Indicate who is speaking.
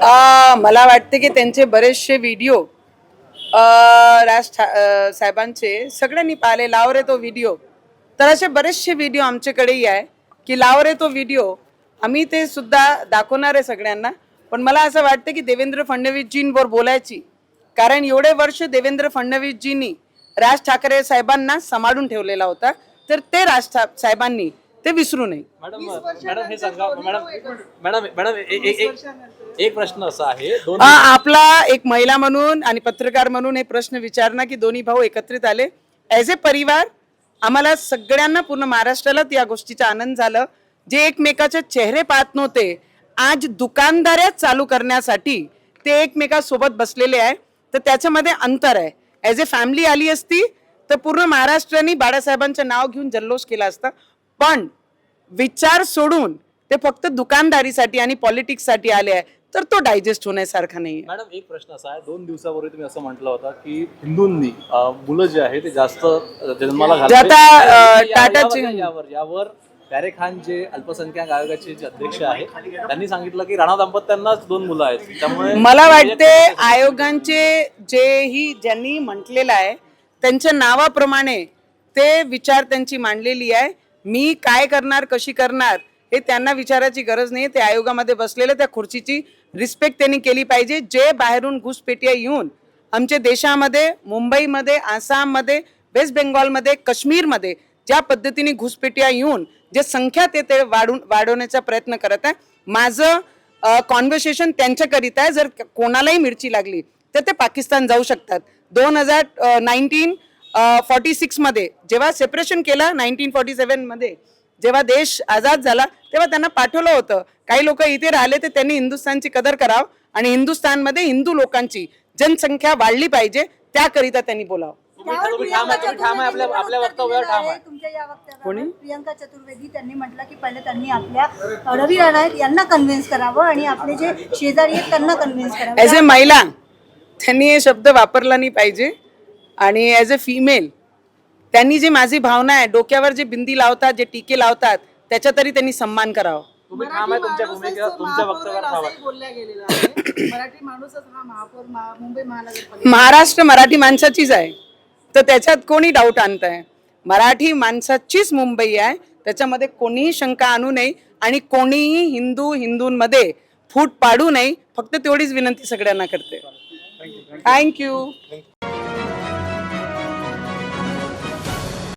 Speaker 1: मला वाटते की त्यांचे बरेचसे व्हिडिओ साहेबांचे सगळ्यांनी पाहिले. लाव रे तो व्हिडिओ. तर असे बरेचसे व्हिडिओ आमच्याकडेही आहे की लाव रे तो व्हिडिओ. आम्ही ते सुद्धा दाखवणार आहे सगळ्यांना. पण मला असं वाटतं की देवेंद्र फडणवीसजींवर बोलायची, कारण एवढे वर्ष देवेंद्र फडणवीसजींनी राज ठाकरे साहेबांना सांभाळून ठेवलेला होता, तर ते राज साहेबांनी ते विसरू नये.
Speaker 2: मॅडम हे सांगा मॅडम एक प्रश्न असा आहे,
Speaker 1: आपला एक महिला म्हणून आणि पत्रकार म्हणून हे प्रश्न विचारणं की दोन्ही भाऊ एकत्रित आले ॲज ए परिवार. आम्हाला सगळ्यांना पूर्ण महाराष्ट्राला या गोष्टीचा आनंद झाला. जे एकमेकाचे चेहरे पाहत नव्हते, आज दुकानदाऱ्या चालू करण्यासाठी ते एकमेकासोबत बसलेले आहे. तर त्याच्यामध्ये अंतर आहे. ॲज ए फॅमिली आली असती तर पूर्ण महाराष्ट्राने बाळासाहेबांचं नाव घेऊन जल्लोष केला असता. पण विचार सोडून ते फक्त दुकानदारीसाठी आणि पॉलिटिक्ससाठी आले आहे, तर तो डायजेस्ट होण्यासारखा नाही.
Speaker 2: मॅडम एक प्रश्न असा आहे, 2 दिवसापूर्वी तुम्ही असं म्हटलं होतं की हिंदूंनी मुलं जे आहे ते जास्त जन्माला यावर प्यारे खान जे अल्पसंख्याक आयोगाचे जे अध्यक्ष आहेत त्यांनी सांगितलं की राणा दाम्पत्यांनाच 2 मुलं आहेत. त्यामुळे
Speaker 1: मला वाटते आयोगांचे ज्यांनी म्हटलेलं आहे त्यांच्या नावाप्रमाणे ते विचार त्यांची मांडलेली आहे. मी काय करणार, कशी करणार हे त्यांना विचारायची गरज नाही. ते आयोगामध्ये बसलेले, त्या खुर्चीची रिस्पेक्ट त्यांनी केली पाहिजे. जे बाहेरून घुसपेटिया येऊन आमच्या देशामध्ये, मुंबईमध्ये, आसाममध्ये, वेस्ट बेंगॉलमध्ये, काश्मीरमध्ये ज्या पद्धतीने घुसपेटिया येऊन जे संख्या ते वाढवण्याचा प्रयत्न करत आहे, माझं कॉन्व्हर्सेशन त्यांच्याकरिता आहे. जर कोणालाही मिरची लागली तर ते पाकिस्तान जाऊ शकतात. 1946 मध्ये जेव्हा सेपरेशन केलं, 1947 मध्ये जेव्हा देश आझाद झाला तेव्हा त्यांना पाठवलं होतं. काही लोक इथे राहिले तर त्यांनी हिंदुस्थानची कदर करावं आणि हिंदुस्थानमध्ये हिंदू लोकांची जनसंख्या वाढली पाहिजे, त्याकरिता त्यांनी बोलावं.
Speaker 3: प्रियंका चतुर्वेदी त्यांनी म्हटलं की पहिले त्यांनी आपल्या रवी राणा यांना कन्व्हिन्स करावं आणि आपले जे शेजारी आहेत त्यांना कन्व्हिन्स करावं.
Speaker 1: ॲज ए महिला त्यांनी हे शब्द वापरला नाही पाहिजे. आणि ॲज अ फिमेल त्यांनी जे माझी भावना आहे, डोक्यावर जे बिंदी लावतात, जे टीके लावतात, त्याचा तरी त्यांनी सन्मान करावा. महाराष्ट्र मराठी माणसाचीच आहे, तर त्याच्यात कोणी डाऊट आणत आहे. मराठी माणसाचीच मुंबई आहे, त्याच्यामध्ये कोणीही शंका आणू नये आणि कोणीही हिंदूंमध्ये फूट पाडू नये. फक्त तेवढीच विनंती सगळ्यांना करते. थँक्यू.